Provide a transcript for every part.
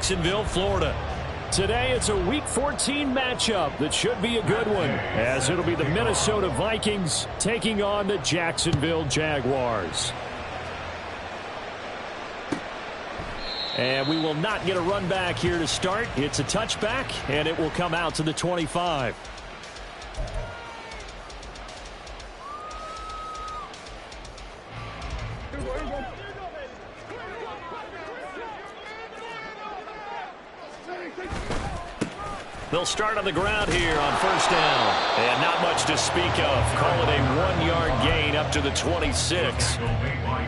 Jacksonville, Florida. Today it's a Week 14 matchup that should be a good one, as it'll be the Minnesota Vikings taking on the Jacksonville Jaguars. And we will not get a run back here to start. It's a touchback, and it will come out to the 25. They'll start on the ground here on first down. And not much to speak of. Call it a 1-yard gain up to the 26.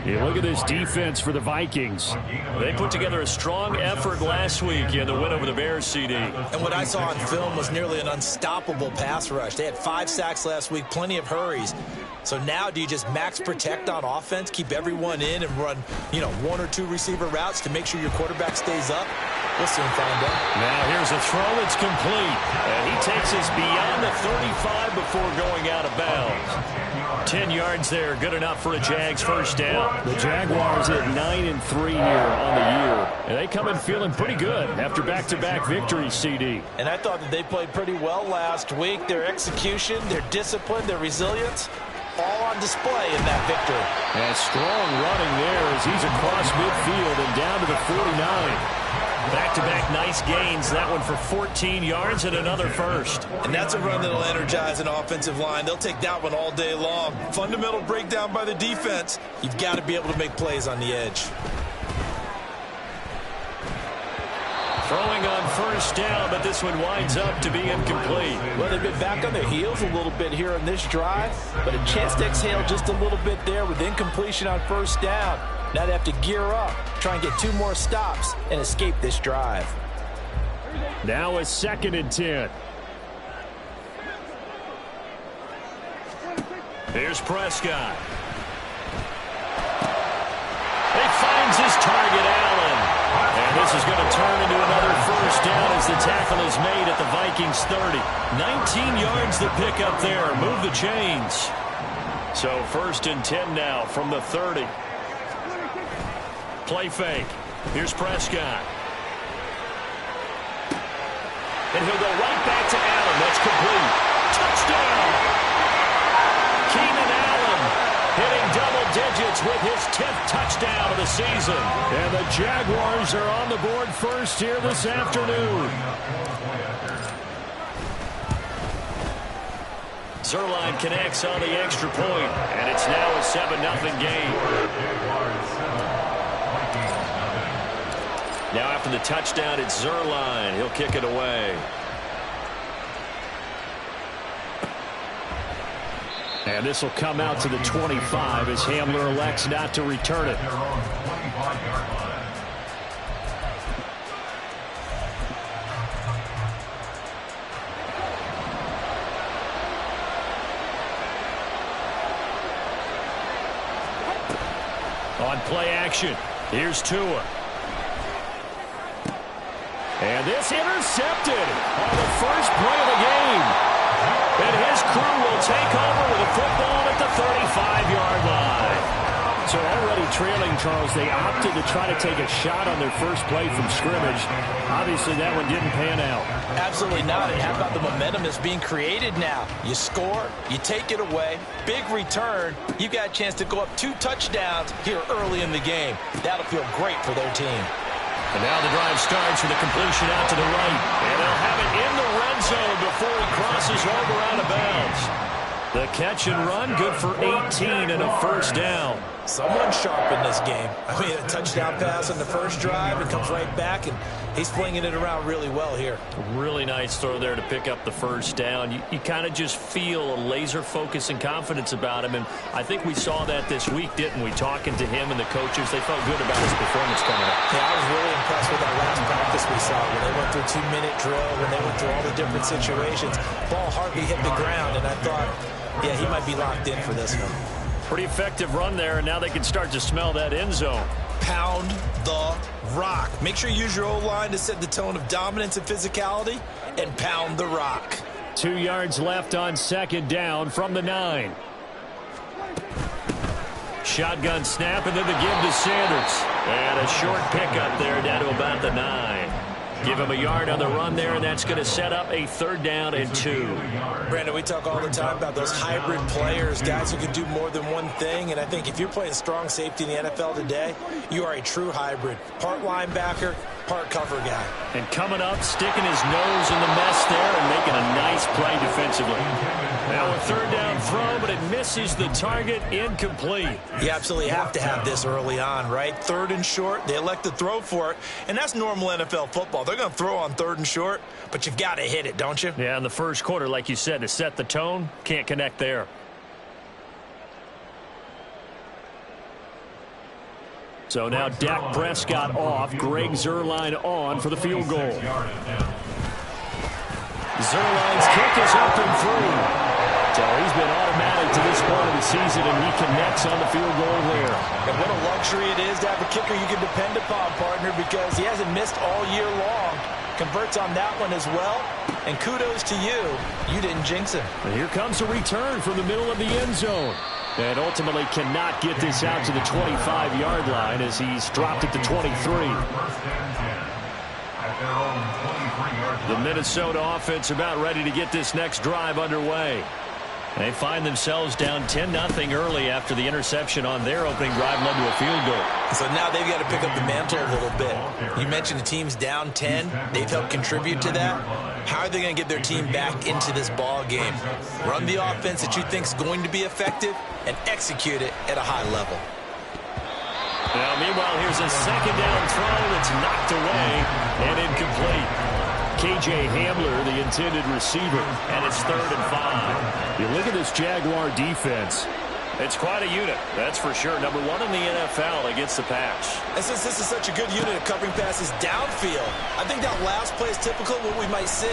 Yeah, look at this defense for the Vikings. They put together a strong effort last week in the win over the Bears, CD. And what I saw on film was nearly an unstoppable pass rush. They had 5 sacks last week, plenty of hurries. So now do you just max protect on offense, keep everyone in and run, 1 or 2 receiver routes to make sure your quarterback stays up? We'll soon find out. Now here's a throw. It's complete. And he takes us beyond the 35 before going out of bounds. 10 yards there. Good enough for a Jags first down. The Jaguars at 9-3 here on the year. And they come in feeling pretty good after back-to-back victories, CD. And I thought that they played pretty well last week. Their execution, their discipline, their resilience, all on display in that victory. And strong running there as he's across midfield and down to the 49. Back-to-back nice gains. That one for 14 yards and another first. And that's a run that'll energize an offensive line. They'll take that one all day long. Fundamental breakdown by the defense. You've got to be able to make plays on the edge. Throwing on first down, but this one winds up to be incomplete. Well, they've been back on their heels a little bit here on this drive, but a chance to exhale just a little bit there with incompletion on first down. Now they have to gear up, try and get 2 more stops, and escape this drive. Now a 2nd and 10. Here's Prescott. He finds his target, Allen. And this is going to turn into another first down as the tackle is made at the Vikings 30. 19 yards to pick up there. Move the chains. So 1st and 10 now from the 30. Play fake. Here's Prescott. And he'll go right back to Allen. That's complete. Touchdown! Keenan Allen hitting double digits with his 10th touchdown of the season. And the Jaguars are on the board first here this afternoon. Zerline connects on the extra point, and it's now a 7-0 game. Now after the touchdown, it's Zerline. He'll kick it away. And this will come out to the 25 as Hamler elects not to return it. On play action, here's Tua. And this intercepted on the first play of the game. And his crew will take over with a football at the 35-yard line. So already trailing, Charles, they opted to try to take a shot on their first play from scrimmage. Obviously, that one didn't pan out. Absolutely not. And how about the momentum that's being created now? You score, you take it away, big return. You've got a chance to go up 2 touchdowns here early in the game. That'll feel great for their team. And now the drive starts with a completion out to the right. And they'll have it in the red zone before he crosses over out of bounds. The catch and run, good for 18 and a first down. Someone sharp in this game. I mean, a touchdown pass on the first drive. It comes right back, and he's flinging it around really well here. Really nice throw there to pick up the first down. You kind of just feel a laser focus and confidence about him, and I think we saw that this week, didn't we? Talking to him and the coaches, they felt good about his performance coming up. Yeah, I was really impressed with that last practice we saw when they went through a 2-minute drill, when they went through all the different situations. Ball hardly hit the ground, and I thought, yeah, he might be locked in for this one. Pretty effective run there, and now they can start to smell that end zone. Pound the rock. Make sure you use your O-line to set the tone of dominance and physicality, and pound the rock. 2 yards left on 2nd down from the 9. Shotgun snap, and then the give to Sanders. And a short pickup there down to about the 9. Give him a yard on the run there, and that's going to set up a 3rd down and 2. Brandon, we talk all the time about those hybrid players, guys who can do more than one thing, and I think if you're playing strong safety in the NFL today, you are a true hybrid. Part linebacker, part cover guy. And coming up, sticking his nose in the mess there and making a nice play defensively. Now a 3rd down throw, but it misses the target, incomplete. You absolutely have to have this early on, right? 3rd and short, they elect to throw for it, and that's normal NFL football. They're going to throw on 3rd and short, but you've got to hit it, don't you? Yeah, in the first quarter, like you said, to set the tone, can't connect there. So now Dak Prescott off, Greg Zuerlein on for the field goal. Zuerlein's kick is up and through. So he's been automatic to this point of the season, and he connects on the field goal there. And what a luxury it is to have a kicker you can depend upon, partner, because he hasn't missed all year long. Converts on that one as well. And kudos to you. You didn't jinx him. And here comes a return from the middle of the end zone. And ultimately cannot get this out to the 25-yard line as he's dropped it to 23. The Minnesota offense about ready to get this next drive underway. They find themselves down 10-0 early after the interception on their opening drive led to a field goal. So now they've got to pick up the mantle a little bit. You mentioned the team's down 10. They've helped contribute to that. How are they going to get their team back into this ball game? Run the offense that you think is going to be effective and execute it at a high level. Now, meanwhile, here's a 2nd down throw that's knocked away and incomplete. K.J. Hamler, the intended receiver, and it's 3rd and 5. You look at this Jaguar defense. It's quite a unit, that's for sure. Number 1 in the NFL against the pass. And since this is such a good unit of covering passes downfield, I think that last play is typical of what we might see.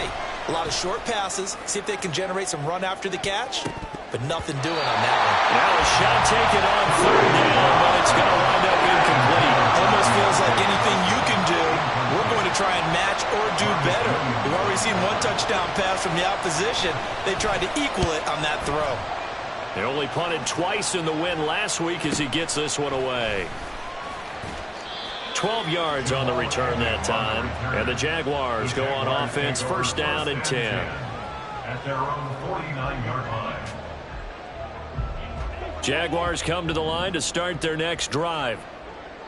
A lot of short passes, see if they can generate some run after the catch, but nothing doing on that one. Now a shot taken on 3rd down, but it's going to wind up incomplete. Almost feels like anything you can do, we're going to try and match or do better. We've already seen one touchdown pass from the opposition. They tried to equal it on that throw. They only punted twice in the win last week as he gets this one away. 12 yards on the return that time. And the Jaguars go on offense, 1st down and 10. At their own 49-yard line. Jaguars come to the line to start their next drive.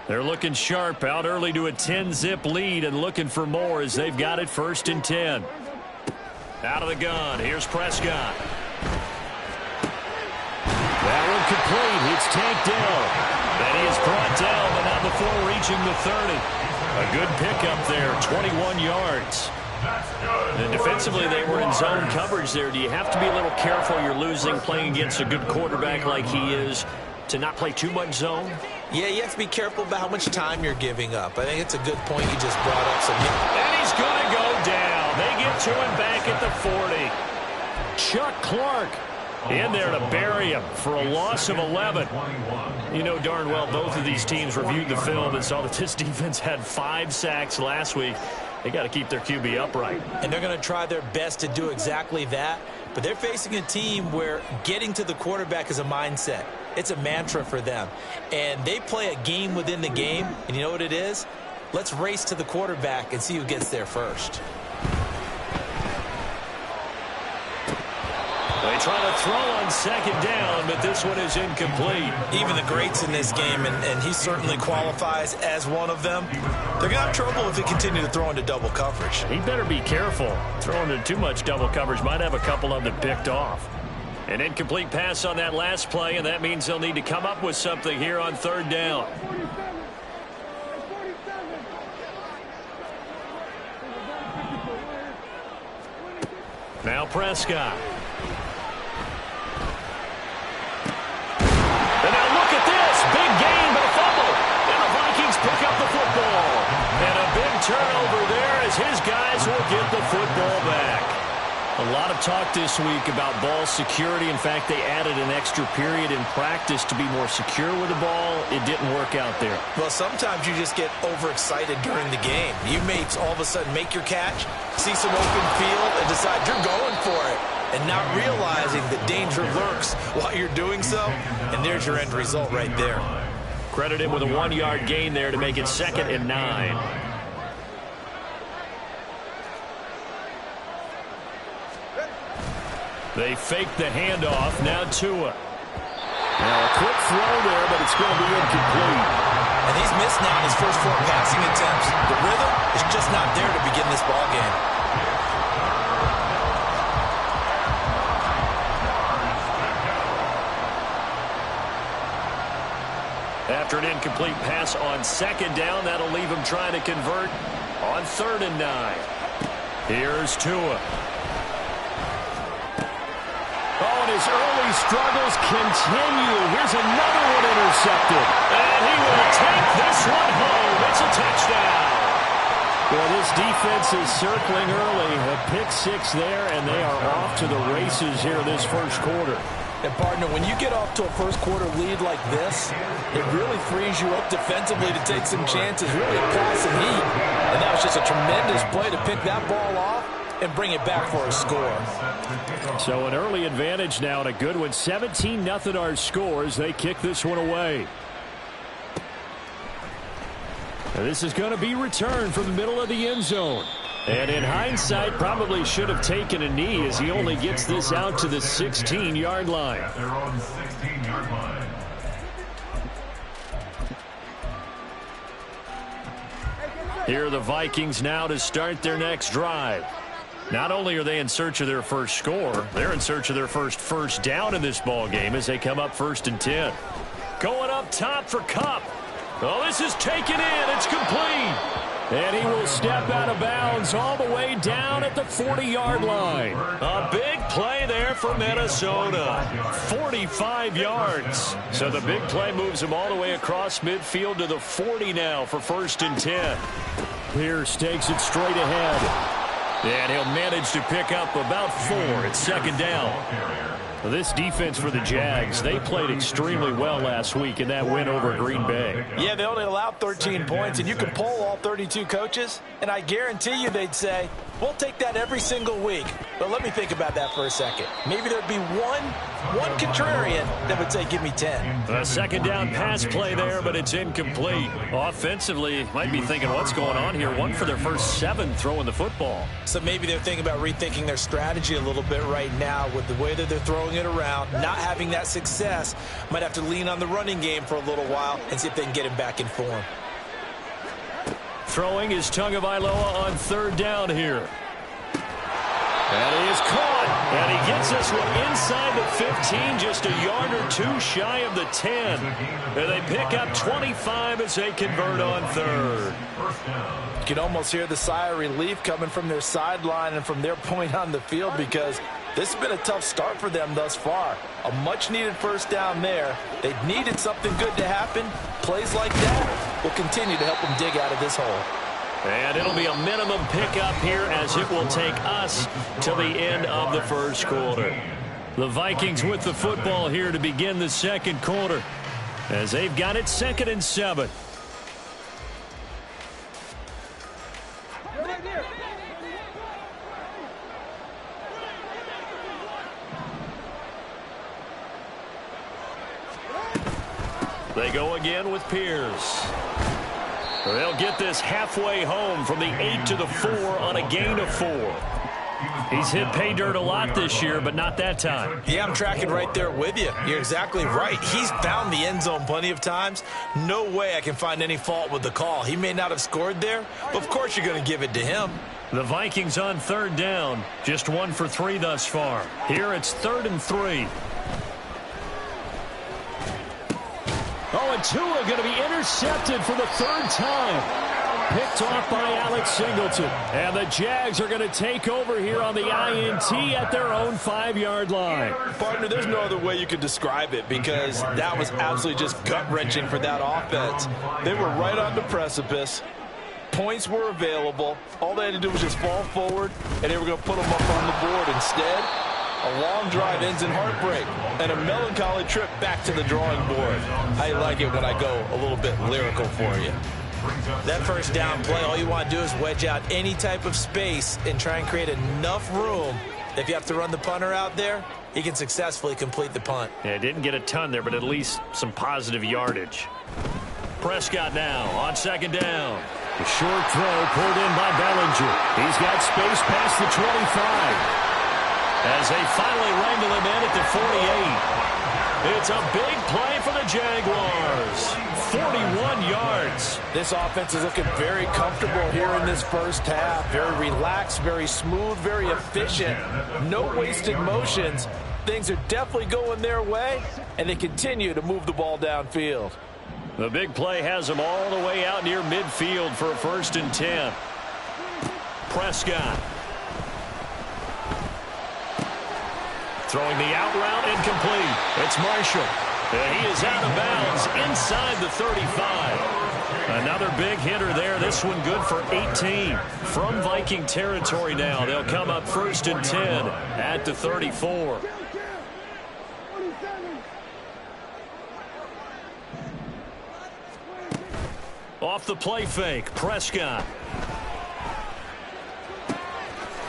They're looking sharp, out early to a 10-zip lead and looking for more as they've got it 1st and 10. Out of the gun, here's Prescott. That one complete. It's tanked down. And he is brought down, but not before reaching the 30. A good pickup there, 21 yards. And defensively, they were in zone coverage there. Do you have to be a little careful? You're losing, playing against a good quarterback like he is, to not play too much zone? Yeah, you have to be careful about how much time you're giving up. I think it's a good point you just brought up. And he's going to go down. They get to him back at the 40. Chuck Clark in there to bury him for a loss of 11. You know darn well both of these teams reviewed the film and saw that this defense had 5 sacks last week. They got to keep their QB upright. And they're going to try their best to do exactly that. But they're facing a team where getting to the quarterback is a mindset. It's a mantra for them. And they play a game within the game. And you know what it is? Let's race to the quarterback and see who gets there first. They try to throw on 2nd down, but this one is incomplete. Even the greats in this game, and he certainly qualifies as one of them, they're going to have trouble if they continue to throw into double coverage. He better be careful. Throwing into too much double coverage might have a couple of them picked off. An incomplete pass on that last play, and that means they'll need to come up with something here on 3rd down. Now Prescott. And now look at this. Big gain, but a fumble. And the Vikings pick up the football. And a big turnover there as his guys will get the football back. A lot of talk this week about ball security. In fact, they added an extra period in practice to be more secure with the ball. It didn't work out there. Well, sometimes you just get overexcited during the game. You may all of a sudden make your catch, see some open field, and decide you're going for it, and not realizing the danger lurks while you're doing so. And there's your end result right there. Credit him with a 1-yard gain there to make it 2nd and 9. They fake the handoff. Now Tua. Now a quick throw there, but it's going to be incomplete. And he's missed now in his first 4 passing attempts. The rhythm is just not there to begin this ball game. After an incomplete pass on 2nd down, that'll leave him trying to convert on 3rd and 9. Here's Tua. Oh, and his early struggles continue. Here's another one intercepted. And he will take this one home. It's a touchdown. Well, this defense is circling early. A pick 6 there, and they are off to the races here this first quarter. And, partner, when you get off to a first-quarter lead like this, it really frees you up defensively to take some chances, really apply some heat. And that was just a tremendous play to pick that ball off and bring it back for a score. So an early advantage now and a good one. 17-0 our scores. They kick this one away. And this is going to be returned from the middle of the end zone. And in hindsight, probably should have taken a knee as he only gets this out to the 16-yard line. At their own 16-yard line. Here are the Vikings now to start their next drive. Not only are they in search of their first score, they're in search of their first down in this ball game as they come up 1st and 10. Going up top for Kupp. Oh, this is taken in. It's complete. And he will step out of bounds all the way down at the 40-yard line. A big play there for Minnesota. 45 yards. So the big play moves him all the way across midfield to the 40 now for 1st and 10. Pierce takes it straight ahead. And he'll manage to pick up about 4 at 2nd down. Well, this defense for the Jags, they played extremely well last week in that win over Green Bay. Yeah, they only allowed 13 points, and you can poll all 32 coaches, and I guarantee you they'd say, we'll take that every single week. But let me think about that for a second. Maybe there'd be one contrarian that would say, give me 10. A 2nd down pass play there, but it's incomplete. Offensively, might be thinking, what's going on here? 1 for their first 7 throwing the football. So maybe they're thinking about rethinking their strategy a little bit right now with the way that they're throwing it around, not having that success. Might have to lean on the running game for a little while and see if they can get him back in form. Throwing is Tagovailoa on 3rd down here. And he is caught. And he gets this one inside the 15, just a yard or 2 shy of the 10. And they pick up 25 as they convert on 3rd. You can almost hear the sigh of relief coming from their sideline and from their point on the field because this has been a tough start for them thus far. A much-needed first down there. They've needed something good to happen. Plays like that will continue to help them dig out of this hole. And it'll be a minimum pickup here as it will take us to the end of the first quarter. The Vikings with the football here to begin the 2nd quarter as they've got it 2nd and 7. They go again with Pierce. They'll get this halfway home from the 8 to the 4 on a gain of 4. He's hit pay dirt a lot this year, but not that time. Yeah, I'm tracking right there with you. You're exactly right. He's found the end zone plenty of times. No way I can find any fault with the call. He may not have scored there, but of course you're going to give it to him. The Vikings on 3rd down. Just 1 for 3 thus far. Here it's 3rd and 3. Oh, and Tua going to be intercepted for the 3rd time. Picked off by Alex Singleton. And the Jags are going to take over here on the INT at their own 5-yard line. Partner, there's no other way you could describe it because that was absolutely just gut-wrenching for that offense. They were right on the precipice. Points were available. All they had to do was just fall forward, and they were going to put them up on the board. Instead, a long drive ends in heartbreak and a melancholy trip back to the drawing board. I like it when I go a little bit lyrical for you. That first down play, all you want to do is wedge out any type of space and try and create enough room. If you have to run the punter out there, he can successfully complete the punt. Yeah, didn't get a ton there, but at least some positive yardage. Prescott now on 2nd down. A short throw pulled in by Bellinger. He's got space past the 25. as they finally wrangle him in at the 48. It's a big play for the Jaguars. 41 yards. This offense is looking very comfortable here in this first half. Very relaxed, very smooth, very efficient. No wasted motions. Things are definitely going their way, and they continue to move the ball downfield. The big play has them all the way out near midfield for a 1st and 10. Prescott. Throwing the out route incomplete. It's Marshall. He is out of bounds inside the 35. Another big hitter there. This one good for 18. From Viking territory now. They'll come up 1st and 10 at the 34. Off the play fake, Prescott.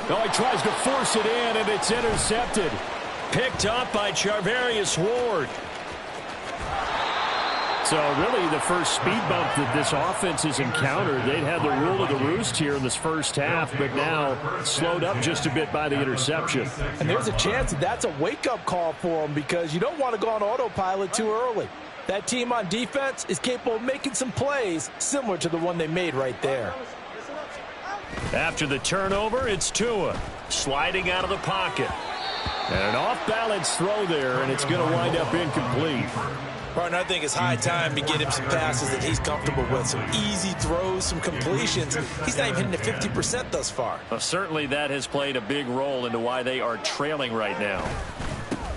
Oh, he tries to force it in, and it's intercepted. Picked up by Charvarius Ward. So really the first speed bump that this offense has encountered. They'd had the rule of the roost here in this first half, but now slowed up just a bit by the interception. And there's a chance that that's a wake-up call for them, because you don't want to go on autopilot too early. That team on defense is capable of making some plays similar to the one they made right there. After the turnover, it's Tua sliding out of the pocket. And an off-balance throw there, and it's going to wind up incomplete. Partner, I think it's high time to get him some passes that he's comfortable with. Some easy throws, some completions. He's not even hitting the 50% thus far. Well, certainly that has played a big role into why they are trailing right now.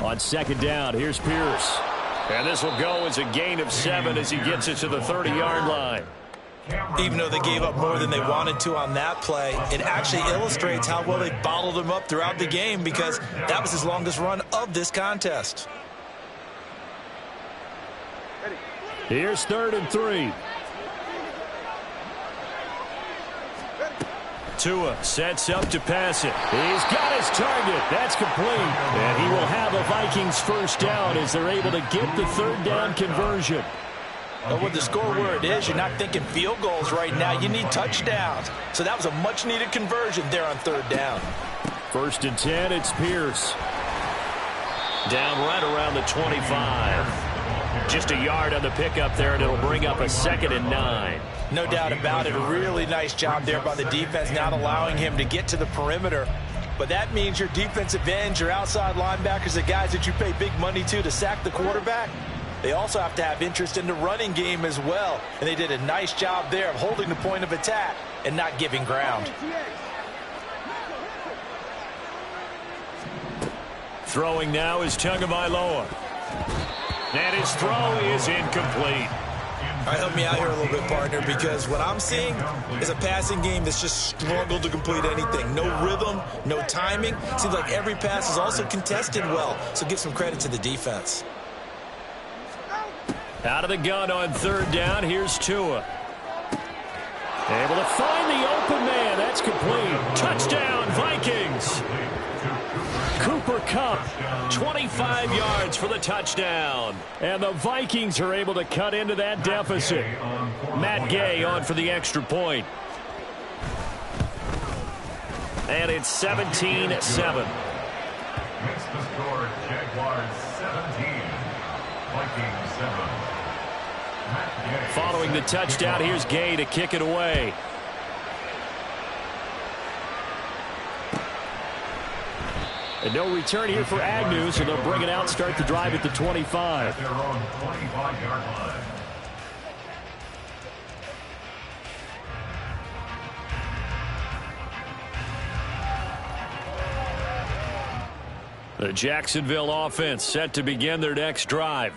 On 2nd down, here's Pierce. And this will go as a gain of 7 as he gets it to the 30-yard line. Even though they gave up more than they wanted to on that play, it actually illustrates how well they bottled him up throughout the game, because that was his longest run of this contest. Here's 3rd and 3. Tua sets up to pass it. He's got his target. That's complete. And he will have a Vikings 1st down as they're able to get the 3rd down conversion. But with the score where it is, you're not thinking field goals right now. You need touchdowns. So that was a much-needed conversion there on 3rd down. 1st and 10, it's Pierce. Down right around the 25. Just a yard on the pickup there, and it'll bring up a 2nd and 9. No doubt about it. A really nice job there by the defense, not allowing him to get to the perimeter. But that means your defensive ends, your outside linebackers, the guys that you pay big money to sack the quarterback, they also have to have interest in the running game as well. And they did a nice job there of holding the point of attack and not giving ground. Throwing now is Tagovailoa. And his throw is incomplete. All right, help me out here a little bit, partner, because what I'm seeing is a passing game that's just struggled to complete anything. No rhythm, no timing. Seems like every pass is also contested well, so give some credit to the defense. Out of the gun on 3rd down, here's Tua. Able to find the open man. That's complete. Touchdown, Vikings. Cooper Kupp, 25 yards for the touchdown. And the Vikings are able to cut into that deficit. Matt Gay on for the extra point. And it's 17-7. Makes the score Jaguars 17, Vikings 7. Following the touchdown, here's Gay to kick it away. And no return here for Agnew, so they'll bring it out, start the drive at the 25. At their own 25-yard line. The Jacksonville offense set to begin their next drive.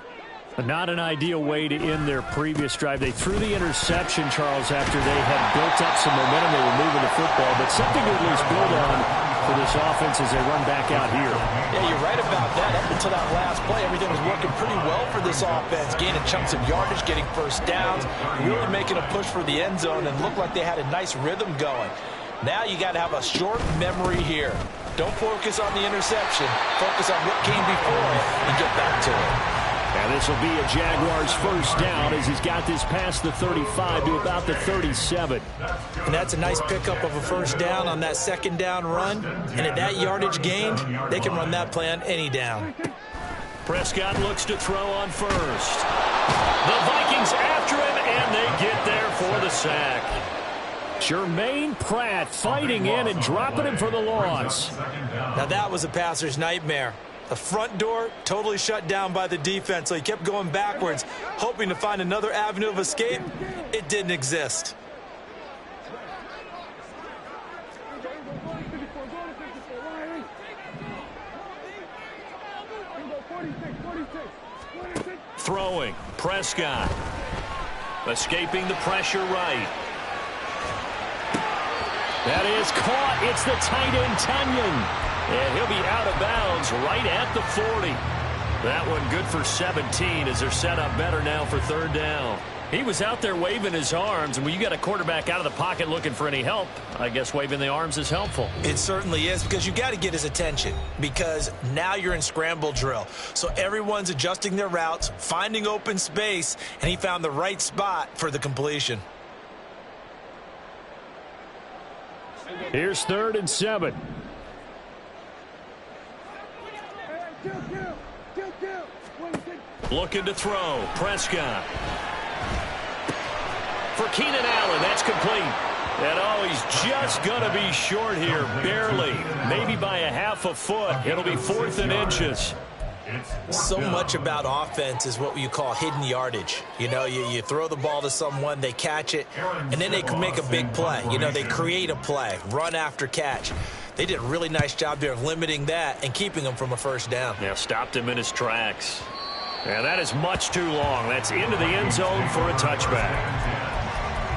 Not an ideal way to end their previous drive. They threw the interception, Charles, after they had built up some momentum. They were moving the football, but something to at least build on for this offense as they run back out here. Yeah, you're right about that. Up until that last play, everything was working pretty well for this offense, gaining chunks of yardage, getting 1st downs, really making a push for the end zone, and looked like they had a nice rhythm going. Now you got to have a short memory here. Don't focus on the interception. Focus on what came before it and get back to it. And this will be a Jaguars first down as he's got this past the 35 to about the 37. And that's a nice pickup of a first down on that second down run. And at that yardage gain, they can run that play on any down. Prescott looks to throw on first. The Vikings after him, and they get there for the sack. Jermaine Pratt fighting in and dropping him for the loss. Now that was a passer's nightmare. The front door totally shut down by the defense, so he kept going backwards, hoping to find another avenue of escape. It didn't exist. Throwing, Prescott. Escaping the pressure right. That is caught. It's the tight end, Tunyon. And he'll be out of bounds right at the 40. That one good for 17 as they're set up better now for third down. He was out there waving his arms, and when you got a quarterback out of the pocket looking for any help, I guess waving the arms is helpful. It certainly is, because you got to get his attention, because now you're in scramble drill. So everyone's adjusting their routes, finding open space, and he found the right spot for the completion. Here's 3rd and 7. Looking to throw. Prescott. For Keenan Allen, that's complete. And oh, he's just going to be short here, barely. Maybe by a half a foot. It'll be 4th and inches. So much about offense is what you call hidden yardage. You know, you throw the ball to someone, they catch it, and then they can make a big play. You know, they create a play, run after catch. They did a really nice job there of limiting that and keeping him from a first down. Yeah, stopped him in his tracks. Yeah, that is much too long. That's into the end zone for a touchback.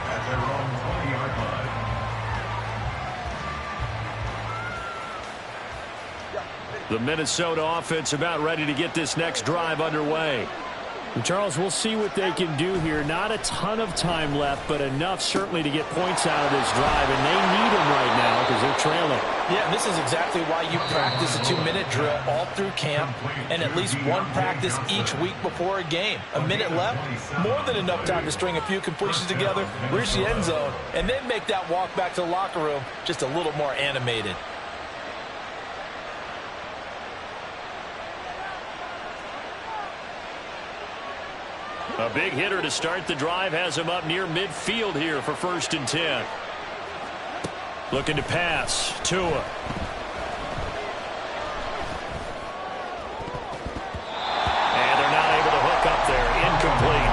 At their own 20-yard line. The Minnesota offense about ready to get this next drive underway. And Charles, we'll see what they can do here. Not a ton of time left, but enough certainly to get points out of this drive, and they need them right now because they're trailing. Yeah, this is exactly why you practice a 2-minute drill all through camp and at least one practice each week before a game. A minute left, more than enough time to string a few completions together, reach the end zone, and then make that walk back to the locker room just a little more animated. A big hitter to start the drive has him up near midfield here for 1st and 10. Looking to pass. Tua. And they're not able to hook up there. Incomplete.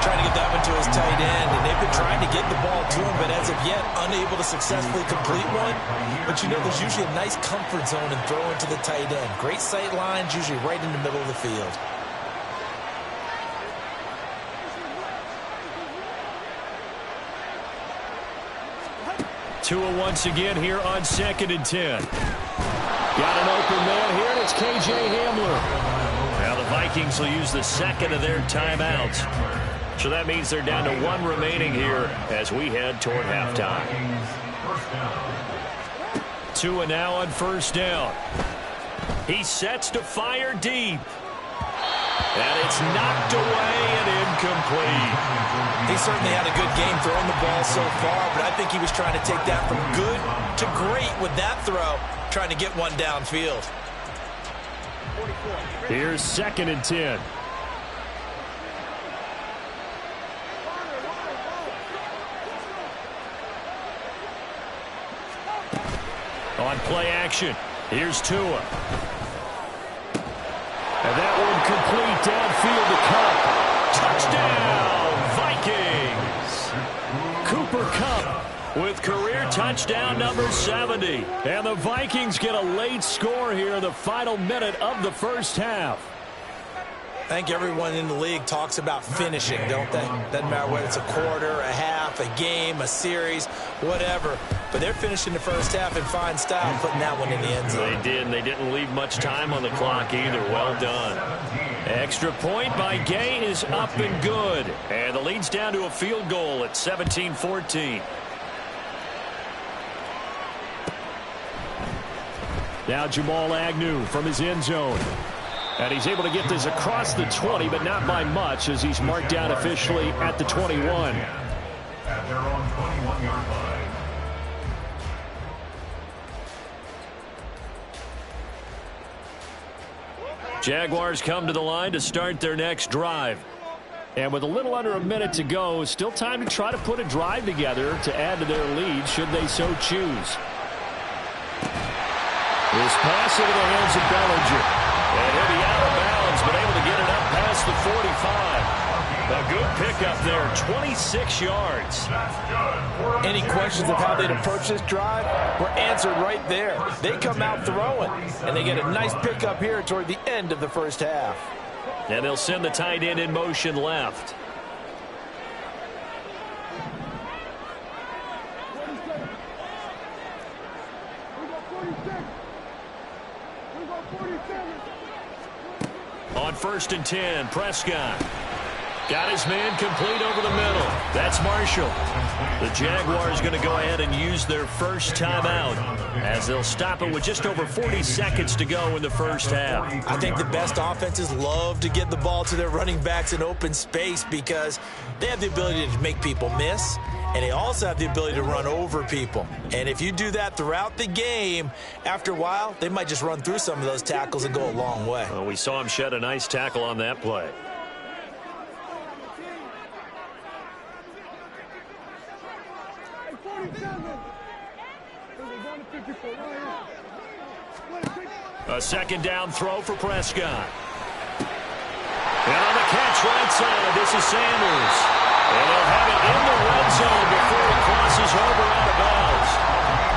Trying to get that one to his tight end, and they've been trying to get the ball to him, but as of yet, unable to successfully complete one. But you know, there's usually a nice comfort zone in throwing to the tight end. Great sight lines, usually right in the middle of the field. Tua once again here on 2nd and 10. Got an open man here, and it's K.J. Hamler. Now the Vikings will use the second of their timeouts. So that means they're down to 1 remaining here as we head toward halftime. Tua now on 1st down. He sets to fire deep. And it's knocked away and incomplete. He certainly had a good game throwing the ball so far, but I think he was trying to take that from good to great with that throw, trying to get one downfield. Here's 2nd and 10. On play action, here's Tua. And that one complete downfield to Kupp. Touchdown, Vikings! Cooper Kupp with career touchdown number 70. And the Vikings get a late score here in the final minute of the first half. I think everyone in the league talks about finishing, don't they? Doesn't matter whether it's a quarter, a half, a game, a series, whatever. But they're finishing the first half in fine style, putting that one in the end zone. They did, and they didn't leave much time on the clock either. Well done. Extra point by Gay is up and good. And the lead's down to a field goal at 17-14. Now Jamal Agnew from his end zone. And he's able to get this across the 20, but not by much, as he's marked down officially at the 21. At their own 21-yard line. Jaguars come to the line to start their next drive. And with a little under a minute to go, still time to try to put a drive together to add to their lead, should they so choose. This pass into the hands of Bellinger. And he'll be out of bounds, but able to get it up past the 45. A good pickup there, 26 yards. Any questions of how they'd approach this drive were answered right there. They come out throwing, and they get a nice pickup here toward the end of the first half. And they'll send the tight end in motion left. On 1st and 10, Prescott. Got his man complete over the middle. That's Marshall. The Jaguars going to go ahead and use their first timeout as they'll stop it with just over 40 seconds to go in the first half. I think the best offenses love to get the ball to their running backs in open space because they have the ability to make people miss, and they also have the ability to run over people. And if you do that throughout the game, after a while, they might just run through some of those tackles and go a long way. Well, we saw him shed a nice tackle on that play. A second down throw for Prescott. And on the catch right side, this is Sanders. And they'll have it in the red zone before it crosses over out of bounds.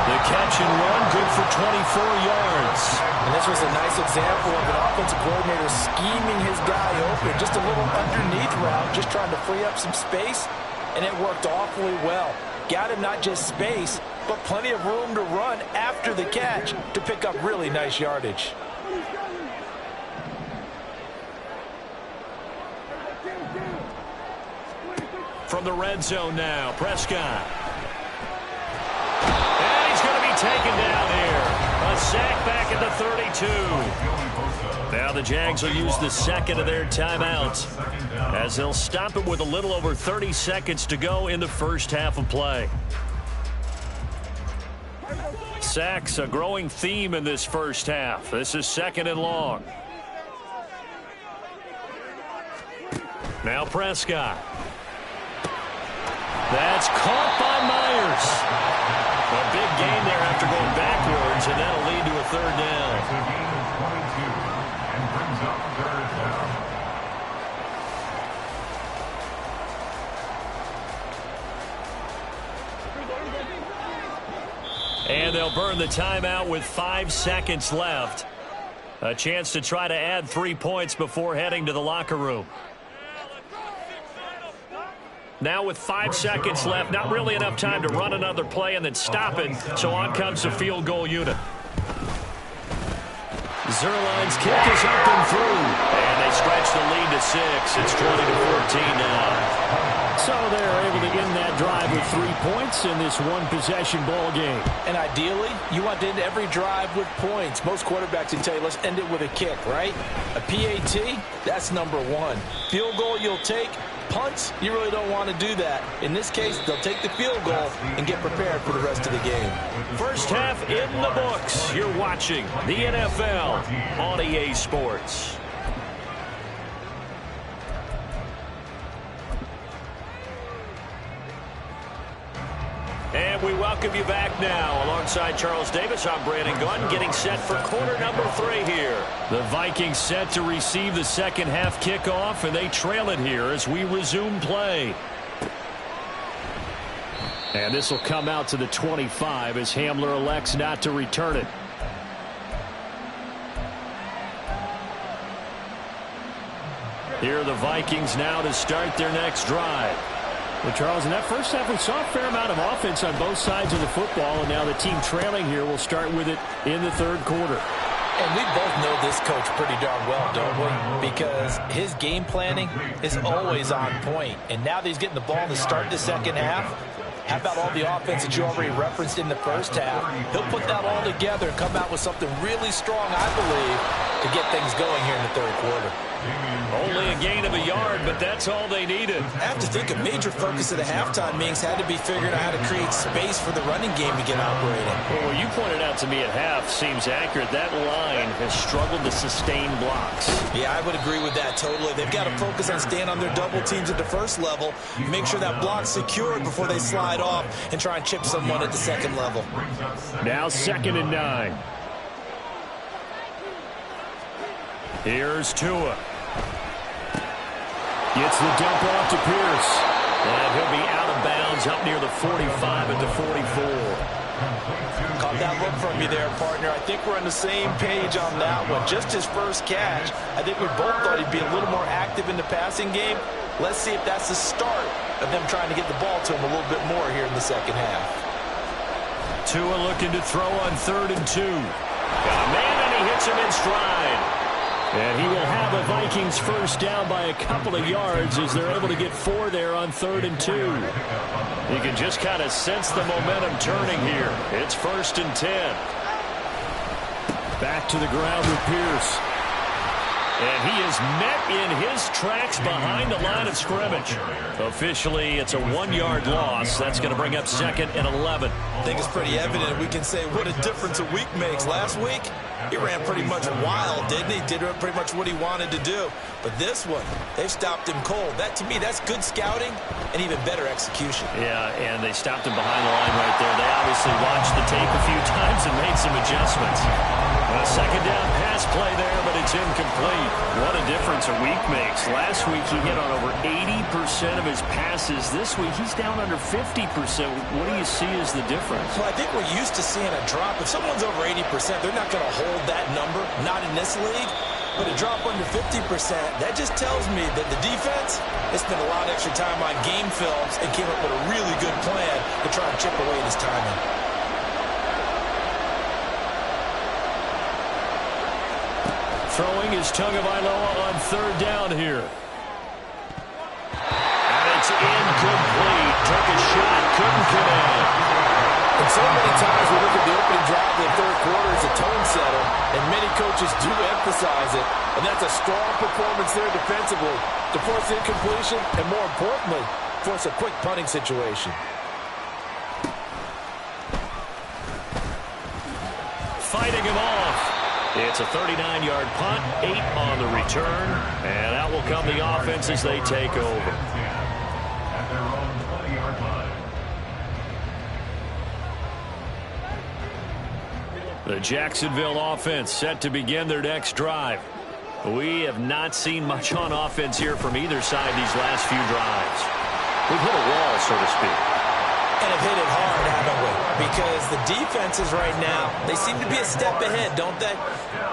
The catch and run good for 24 yards. And this was a nice example of an offensive coordinator scheming his guy open. Just a little underneath route, just trying to free up some space. And it worked awfully well. Got him not just space, but plenty of room to run after the catch to pick up really nice yardage. From the red zone now, Prescott. And he's going to be taken down here. A sack back at the 32. Now the Jags will use the second of their timeouts as they'll stop it with a little over 30 seconds to go in the first half of play. Sacks, a growing theme in this first half. This is 2nd and long. Now Prescott. That's caught by Myers. A big gain there after going backwards, and that'll lead to a 3rd down. And brings up 3rd down. And they'll burn the timeout with 5 seconds left. A chance to try to add 3 points before heading to the locker room. Now with 5 seconds left, not really enough time to run another play and then stop it. So on comes the field goal unit. Zerline's kick is up and through. And they stretch the lead to 6. It's 20-14 now. So they're able to end that drive with 3 points in this one-possession ball game. And ideally, you want to end every drive with points. Most quarterbacks can tell you, let's end it with a kick, right? A PAT, that's number 1. Field goal you'll take. Punts, you really don't want to do that. In this case, they'll take the field goal and get prepared for the rest of the game. First half in the books. You're watching the NFL on EA Sports. And we welcome you back now. Alongside Charles Davis, I'm Brandon Gunn, getting set for quarter number 3 here. The Vikings set to receive the second half kickoff, and they trail it here as we resume play. And this will come out to the 25 as Hamler elects not to return it. Here are the Vikings now to start their next drive. Well, Charles, in that first half, we saw a fair amount of offense on both sides of the football, and now the team trailing here will start with it in the third quarter. And we both know this coach pretty darn well, don't we? Because his game planning is always on point. And now that he's getting the ball to start the second half, How about all the offense that you already referenced in the first half? He'll put that all together and come out with something really strong, I believe, to get things going here in the third quarter. Only a gain of a yard, but that's all they needed. I have to think a major focus of the halftime meetings had to be figuring out how to create space for the running game to get operating. Well, what you pointed out to me at half seems accurate. That line has struggled to sustain blocks. Yeah, I would agree with that totally. They've got to focus on staying on their double teams at the first level, make sure that block's secured before they slide off and try and chip someone at the second level. Now 2nd and 9. Here's Tua. Gets the dump off to Pierce. And he'll be out of bounds up near the 45 at the 44. Caught that look from you there, partner. I think we're on the same page on that one. Just his first catch. I think we both thought he'd be a little more active in the passing game. Let's see if that's the start of them trying to get the ball to him a little bit more here in the second half. Tua looking to throw on 3rd and 2. Got a man, and he hits him in stride. And he will have a Vikings first down by a couple of yards as they're able to get 4 there on 3rd and 2. You can just kind of sense the momentum turning here. It's 1st and 10. Back to the ground with Pierce. And he is met in his tracks behind the line of scrimmage. Officially, it's a 1-yard loss. That's going to bring up 2nd and 11. I think it's pretty evident. We can say what a difference a week makes. Last week, he ran pretty much wild, didn't he? Did pretty much what he wanted to do. But this one, they've stopped him cold. That, to me, that's good scouting and even better execution. Yeah, and they stopped him behind the line right there. They obviously watched the tape a few times and made some adjustments. A 2nd down pass play there, but it's incomplete. What a difference a week makes. Last week, he hit on over 80% of his passes. This week, he's down under 50%. What do you see as the difference? Well, I think we're used to seeing a drop. If someone's over 80%, they're not going to hold that number, not in this league. But a drop under 50%, that just tells me that the defense has spent a lot of extra time on game films and came up with a really good plan to try and chip away this timing. Throwing is Tagovailoa on 3rd down here. And it's incomplete. Took a shot, couldn't connect. And so many times we look at the opening drive of the third quarter as a tone setter, and many coaches do emphasize it. And that's a strong performance there defensively to force incompletion and, more importantly, force a quick punting situation. Fighting him off. It's a 39-yard punt, 8 on the return, and out will come the offense as they take over. At their own 20-yard line. The Jacksonville offense set to begin their next drive. We have not seen much on offense here from either side these last few drives. We've hit a wall, so to speak. And have hit it hard, haven't we? Because the defenses right now, they seem to be a step ahead, don't they?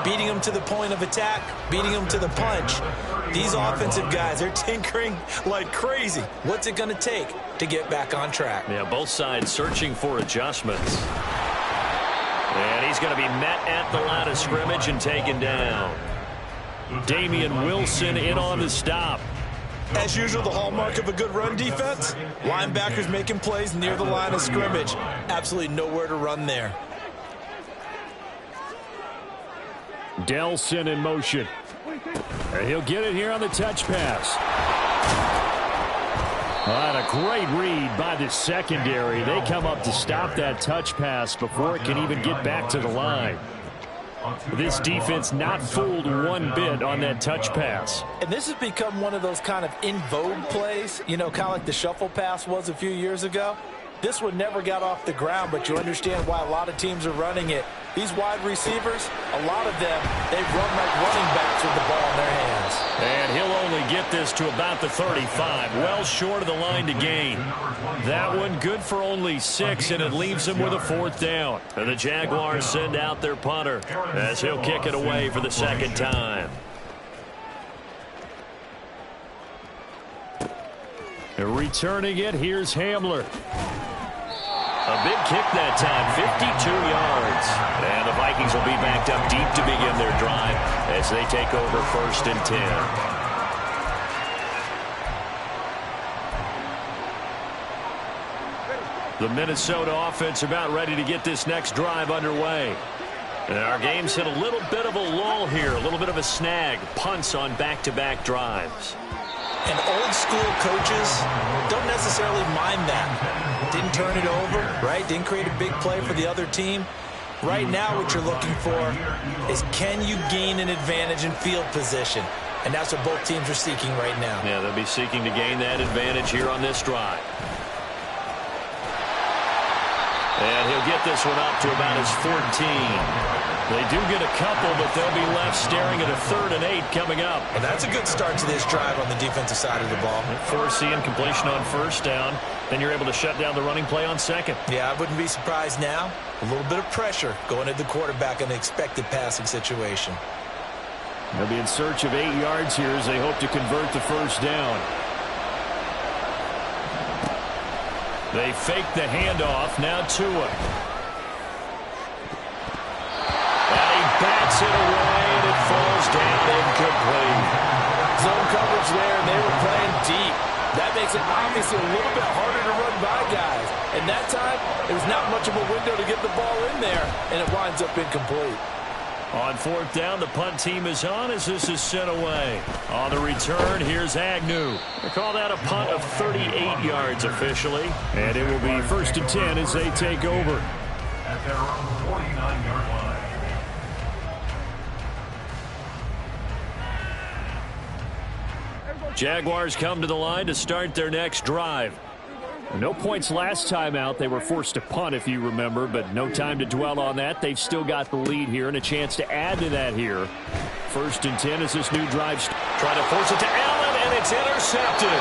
Beating them to the point of attack, beating them to the punch. These offensive guys, they're tinkering like crazy. What's it going to take to get back on track? Yeah, both sides searching for adjustments. And he's going to be met at the line of scrimmage and taken down. Damian Wilson in on the stop. As usual, the hallmark of a good run defense, linebackers making plays near the line of scrimmage. Absolutely nowhere to run there. Delson in motion. And he'll get it here on the touch pass. And a great read by the secondary. They come up to stop that touch pass before it can even get back to the line. This defense not fooled one bit on that touch pass. And this has become one of those kind of in vogue plays, you know, kind of like the shuffle pass was a few years ago. This one never got off the ground, but you understand why a lot of teams are running it. These wide receivers, a lot of them, they run like running backs with the ball in their hands. And he'll only get this to about the 35, well short of the line to gain. That one good for only 6, and it leaves him with a 4th down. And the Jaguars send out their punter as he'll kick it away for the 2nd time. And returning it, here's Hamler. A big kick that time, 52 yards. And the Vikings will be backed up deep to begin their drive as they take over 1st and 10. The Minnesota offense about ready to get this next drive underway. And our game's hit a little bit of a lull here, a little bit of a snag. Punts on back-to-back drives. And old school coaches don't necessarily mind that. Didn't turn it over, right? Didn't create a big play for the other team. Right now what you're looking for is, can you gain an advantage in field position? And that's what both teams are seeking right now. Yeah, they'll be seeking to gain that advantage here on this drive. And he'll get this one up to about his 14. They do get a couple, but they'll be left staring at a 3rd and 8 coming up. And that's a good start to this drive on the defensive side of the ball. Forcing completion on 1st down. Then you're able to shut down the running play on 2nd. Yeah, I wouldn't be surprised now. A little bit of pressure going at the quarterback in an expected passing situation. They'll be in search of 8 yards here as they hope to convert the 1st down. They fake the handoff. Now Tua. And he bats it away, and it falls down incomplete. Zone coverage there, and they were playing deep. That makes it obviously a little bit harder to run by guys. And that time, there was not much of a window to get the ball in there, and it winds up incomplete. On 4th down, the punt team is on as this is sent away. On the return, here's Agnew. They call that a punt of 38 yards officially. And it will be 1st and 10 as they take over. At their own 49-yard line. Jaguars come to the line to start their next drive. No points last time out. They were forced to punt, if you remember, but no time to dwell on that. They've still got the lead here and a chance to add to that here. 1st and 10 as this new drive Trying to force it to Allen, and it's intercepted.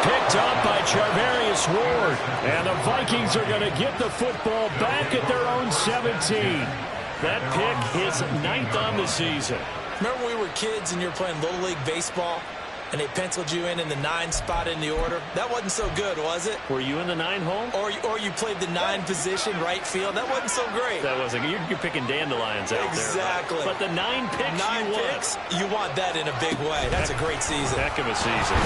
Picked up by Charvarius Ward. And the Vikings are going to get the football back at their own 17. That pick his 9th on the season. Remember when we were kids and you were playing Little League Baseball? And they penciled you in the 9 spot in the order. That wasn't so good, was it? Were you in the 9 hole? Or you played the 9 position, right field. That wasn't so great. That wasn't. You're picking dandelions out exactly. there. Right? But the 9 picks 9 picks, you want that in a big way. That's a great season. Heck of a season.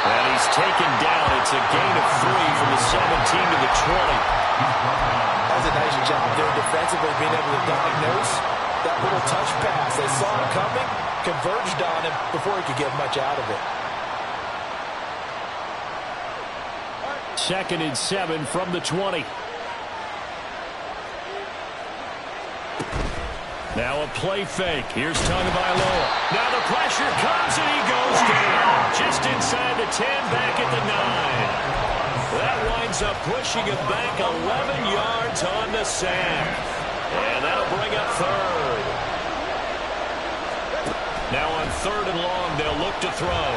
And he's taken down. It's a gain of 3 from the 17 to the 20. That's a nice job there defensively, being able to diagnose that little touch pass. They saw it coming, converged on him before he could get much out of it. 2nd and 7 from the 20. Now a play fake. Here's Tagovailoa. Now the pressure comes and he goes down. Just inside the 10, back at the 9. That winds up pushing him back 11 yards on the sack. And that'll bring up 3rd. Now on 3rd and long, they'll look to throw.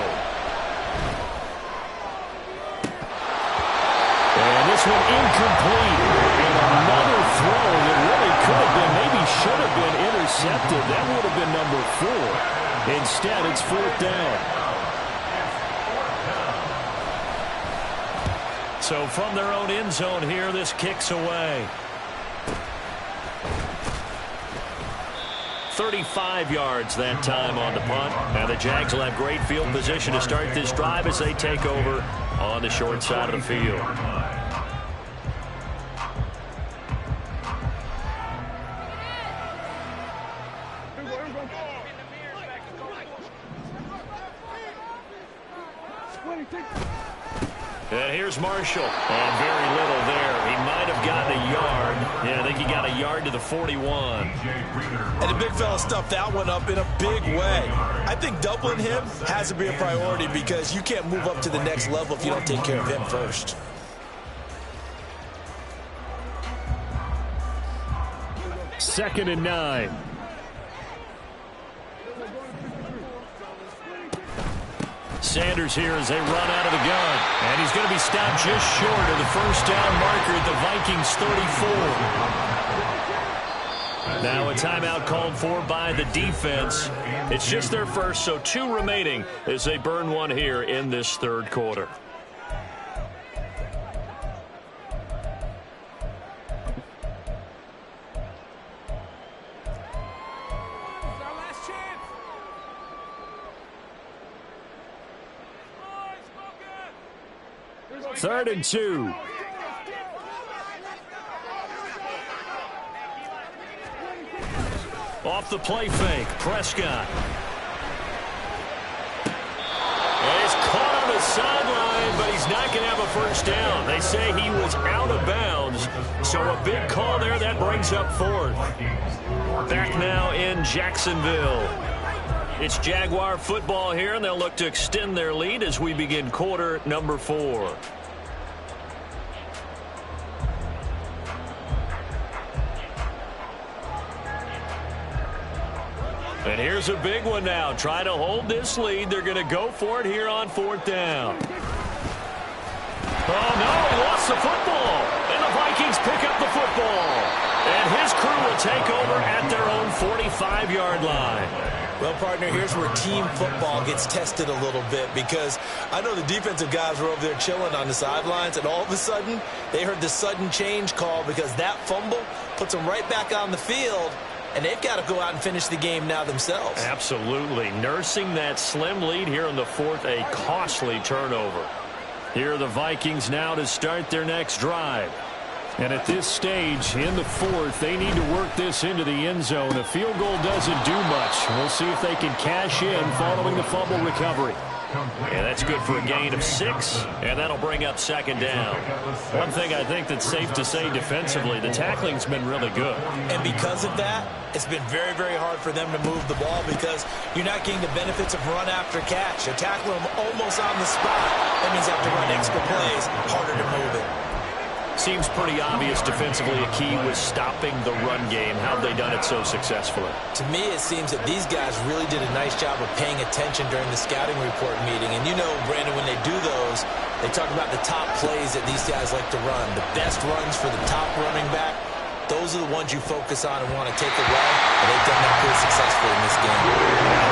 And this one incomplete. And another throw that really could have been, maybe should have been intercepted. That would have been number 4. Instead, it's 4th down. So from their own end zone here, this kicks away. 35 yards that time on the punt. Now the Jags will have great field position to start this drive as they take over on the short side of the field. And here's Marshall. And very little there. He might have gotten a yard. Yeah, I think he got a yard to the 41. And the big fella stuffed that one up in a big way. I think doubling him has to be a priority because you can't move up to the next level if you don't take care of him first. Second and 9. Sanders here as they run out of the gun. And he's going to be stopped just short of the 1st down marker at the Vikings 34. Now a timeout called for by the defense. It's just their first, so 2 remaining as they burn one here in this 3rd quarter. 3rd and 2. Off the play fake, Prescott. And he's caught on the sideline, but he's not going to have a first down. They say he was out of bounds, so a big call there. That brings up 4th. Back now in Jacksonville. It's Jaguar football here, and they'll look to extend their lead as we begin quarter number 4. And here's a big one now. Trying to hold this lead. They're going to go for it here on 4th down. Oh, no, he lost the football. And the Vikings pick up the football. And his crew will take over at their own 45-yard line. Well, partner, here's where team football gets tested a little bit, because I know the defensive guys were over there chilling on the sidelines, and all of a sudden they heard the sudden change call because that fumble puts them right back on the field. And they've got to go out and finish the game now themselves. Absolutely. Nursing that slim lead here in the 4th, a costly turnover. Here are the Vikings now to start their next drive. And at this stage, in the 4th, they need to work this into the end zone. A field goal doesn't do much. We'll see if they can cash in following the fumble recovery. And that's good for a gain of 6, and that'll bring up 2nd down. One thing I think that's safe to say defensively, the tackling's been really good. And because of that, it's been very, very hard for them to move the ball because you're not getting the benefits of run after catch. You're tackling them almost on the spot. That means you have to run extra plays, harder to move it. Seems pretty obvious defensively a key was stopping the run game. How have they done it so successfully? To me, it seems that these guys really did a nice job of paying attention during the scouting report meeting. And you know, Brandon, when they do those, they talk about the top plays that these guys like to run. The best runs for the top running back, those are the ones you focus on and want to take away. And they've done that pretty successfully in this game.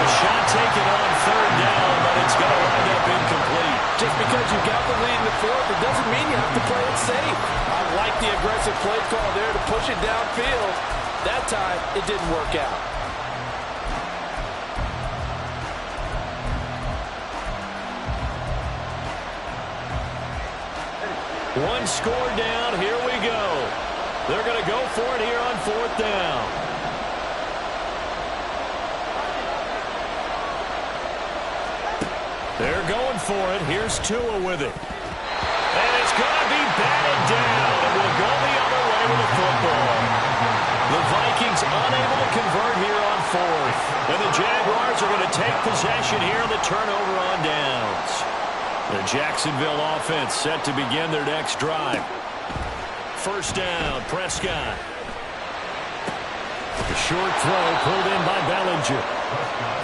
A shot taken on 3rd down, but it's going to wind up incomplete. Just because you got the lead in the 4th, it doesn't mean you have to play it safe. I like the aggressive play call there to push it downfield. That time, it didn't work out. One score down. Here we go. They're going to go for it here on 4th down. They're going for it. Here's Tua with it. And it's going to be batted down. It will go the other way with the football. The Vikings unable to convert here on 4th. And the Jaguars are going to take possession here in the turnover on downs. The Jacksonville offense set to begin their next drive. 1st down, Prescott. The short throw pulled in by Bellinger.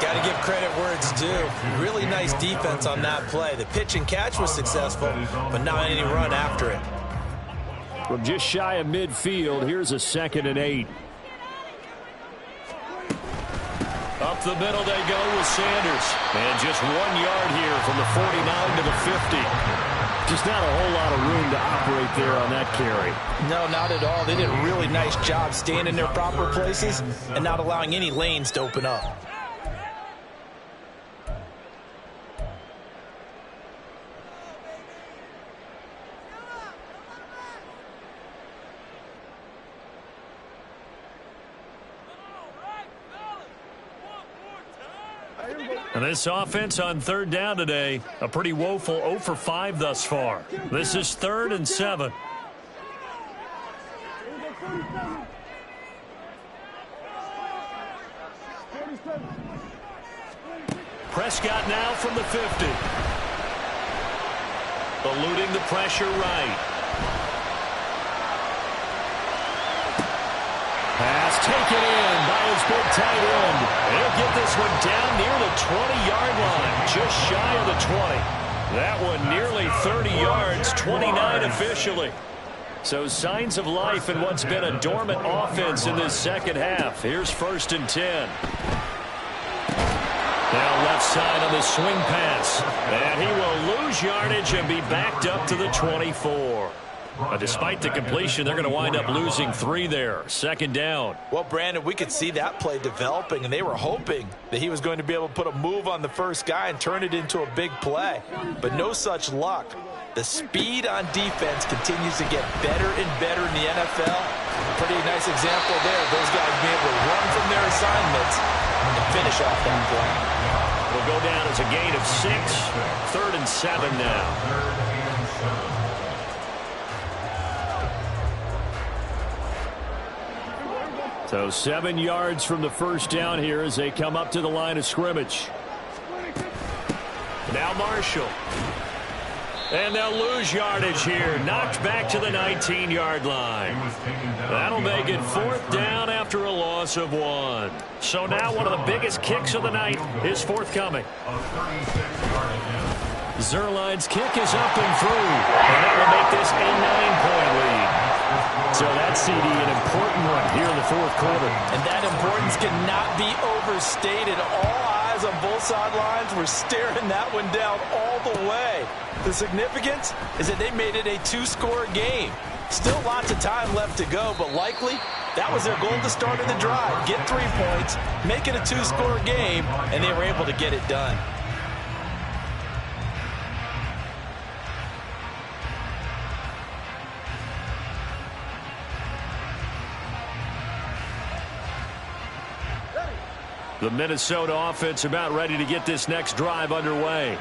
Got to give credit where it's due. Really nice defense on that play. The pitch and catch was successful, but not any run after it. From just shy of midfield, here's a 2nd and 8. Up the middle they go with Sanders. And just 1 yard here from the 49 to the 50. Just not a whole lot of room to operate there on that carry. No, not at all. They did a really nice job staying in their proper places and not allowing any lanes to open up. And this offense on 3rd down today, a pretty woeful 0 for 5 thus far. This is 3rd and 7. Prescott now from the 50. Eluding the pressure right. Pass taken in by his big tight end. He'll get this one down near the 20-yard line, just shy of the 20. That one nearly 30 yards, 29 officially. So signs of life in what's been a dormant offense in this second half. Here's 1st and 10. Now left side on the swing pass. And he will lose yardage and be backed up to the 24. Despite the completion, they're going to wind up losing 3 there. 2nd down. Well, Brandon, we could see that play developing, and they were hoping that he was going to be able to put a move on the first guy and turn it into a big play. But no such luck. The speed on defense continues to get better and better in the NFL. Pretty nice example there. Those guys being able to run from their assignments and finish off that play. Will go down as a gain of 6. 3rd and 7 now. So 7 yards from the first down here as they come up to the line of scrimmage. Now Marshall. And they'll lose yardage here. Knocked back to the 19-yard line. That'll make it 4th down after a loss of 1. So now one of the biggest kicks of the night is forthcoming. Zerline's kick is up and through. And that will make this a 9-point lead. So that CD, an important one here in the 4th quarter. And that importance cannot be overstated. All eyes on both sidelines were staring that one down all the way. The significance is that they made it a 2-score game. Still lots of time left to go, but likely that was their goal at the start of the drive. Get 3 points, make it a 2-score game, and they were able to get it done. The Minnesota offense about ready to get this next drive underway.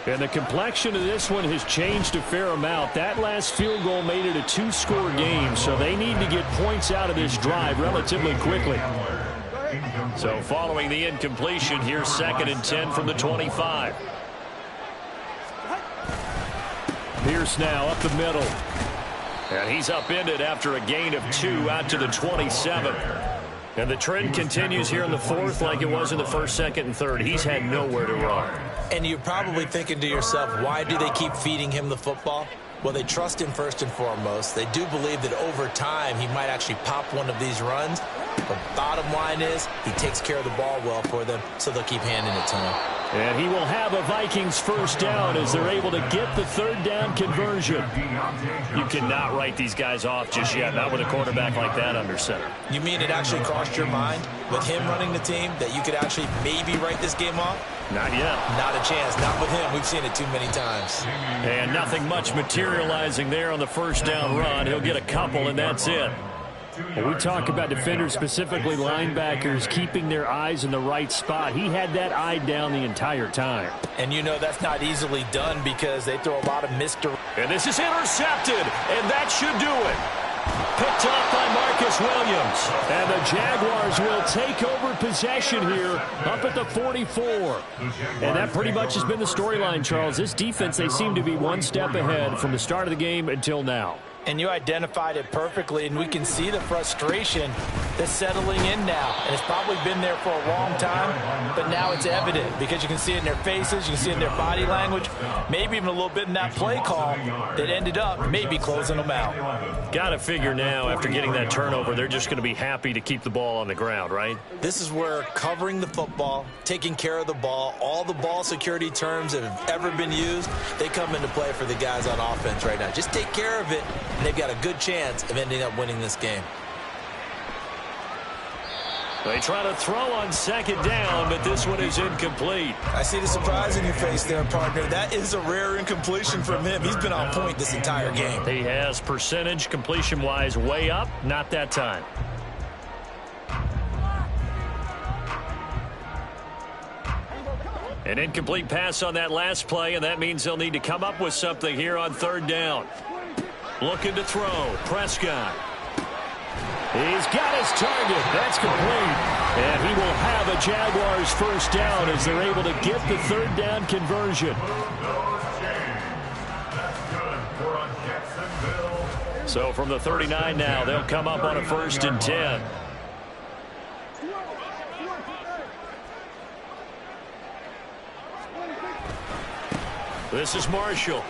And the complexion of this one has changed a fair amount. That last field goal made it a 2-score game, so they need to get points out of this drive relatively quickly. So following the incompletion, here's 2nd and 10 from the 25. Pierce now up the middle. And he's upended after a gain of 2 out to the 27. And the trend continues here in the 4th like it was in the 1st, 2nd, and 3rd. He's had nowhere to run. And you're probably thinking to yourself, why do they keep feeding him the football? Well, they trust him first and foremost. They do believe that over time he might actually pop one of these runs. But bottom line is he takes care of the ball well for them, so they'll keep handing it to him. And he will have a Vikings 1st down as they're able to get the 3rd down conversion. You cannot write these guys off just yet, not with a quarterback like that under center. You mean it actually crossed your mind with him running the team that you could actually maybe write this game off? Not yet. Not a chance. Not with him. We've seen it too many times. And nothing much materializing there on the 1st down run. He'll get a couple, and that's it. When we talk about defenders, specifically linebackers, keeping their eyes in the right spot, he had that eye down the entire time. And you know that's not easily done because they throw a lot of misdirection. And this is intercepted, and that should do it. Picked up by Marcus Williams. And the Jaguars will take over possession here up at the 44. And that pretty much has been the storyline, Charles. This defense, they seem to be one step ahead from the start of the game until now. And you identified it perfectly, and we can see the frustration that's settling in now. And it's probably been there for a long time, but now it's evident because you can see it in their faces, you can see it in their body language, maybe even a little bit in that play call that ended up maybe closing them out. Got to figure now, after getting that turnover, they're just going to be happy to keep the ball on the ground, right? This is where covering the football, taking care of the ball, all the ball security terms that have ever been used, they come into play for the guys on offense right now. Just take care of it, and they've got a good chance of ending up winning this game. They try to throw on 2nd down, but this one is incomplete. I see the surprise in your face there, partner. That is a rare incompletion from him. He's been on point this entire game. He has percentage completion-wise way up, not that time. An incomplete pass on that last play, and that means they'll need to come up with something here on 3rd down. Looking to throw. Prescott. He's got his target. That's complete. And he will have a Jaguars 1st down as they're able to get the 3rd down conversion. So from the 39 now, they'll come up on a 1st and 10. This is Marshall.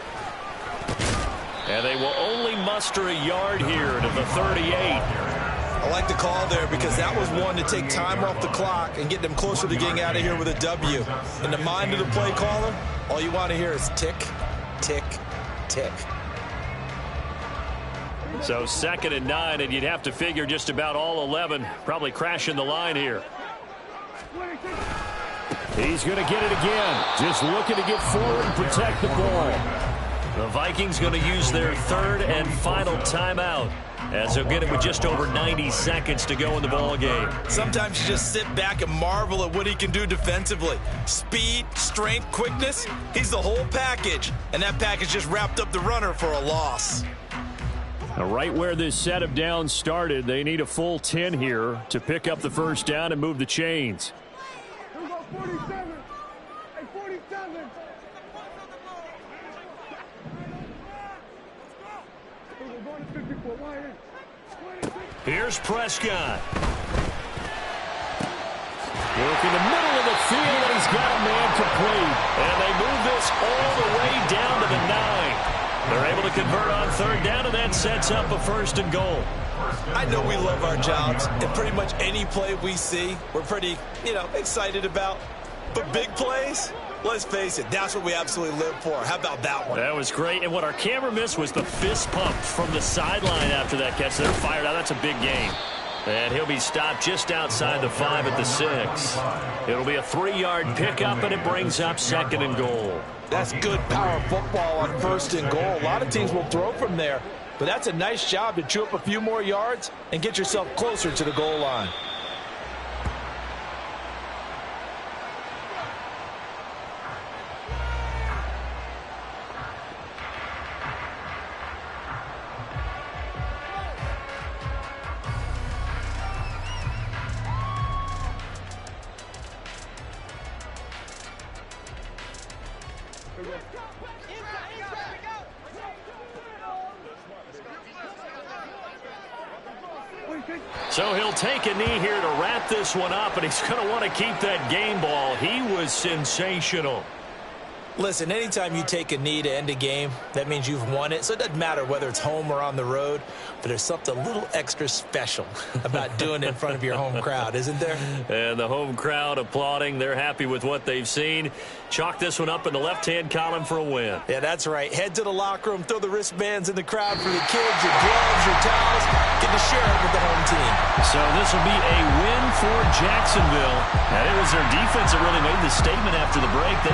And they will only muster a yard here to the 38. I like the call there because that was one to take time off the clock and get them closer to getting out of here with a W. In the mind of the play caller, all you want to hear is tick, tick, tick. So 2nd and 9, and you'd have to figure just about all 11 probably crashing the line here. He's going to get it again. Just looking to get forward and protect the ball. The Vikings going to use their third and final timeout, as they'll get it with just over 90 seconds to go in the ball game. Sometimes you just sit back and marvel at what he can do defensively. Speed, strength, quickness, he's the whole package. And that package just wrapped up the runner for a loss. Now, right where this set of downs started, they need a full 10 here to pick up the first down and move the chains. 47. Hey, 47. Here's Prescott. Working the middle of the field, and he's got a man complete. And they move this all the way down to the 9. They're able to convert on third down, and that sets up a first and goal. I know we love our jobs, and pretty much any play we see, we're pretty, excited about. But big plays, let's face it, that's what we absolutely live for. How about that one? That was great, and what our camera missed was the fist pump from the sideline after that catch. They're fired out. That's a big game. And he'll be stopped just outside the 5 at the 6. It'll be a 3-yard pickup, and it brings up second and goal. That's good power football on first and goal. A lot of teams will throw from there, but that's a nice job to chew up a few more yards and get yourself closer to the goal line. So he'll take a knee here to wrap this one up, and he's going to want to keep that game ball. He was sensational. Listen, anytime you take a knee to end a game, that means you've won it. So it doesn't matter whether it's home or on the road, but there's something a little extra special about doing it in front of your home crowd, isn't there? And the home crowd applauding. They're happy with what they've seen. Chalk this one up in the left-hand column for a win. Yeah, that's right. Head to the locker room, throw the wristbands in the crowd for the kids, your gloves, your towels. Get to share it with the home team. So this will be a win for Jacksonville. And it was their defense that really made the statement after the break. They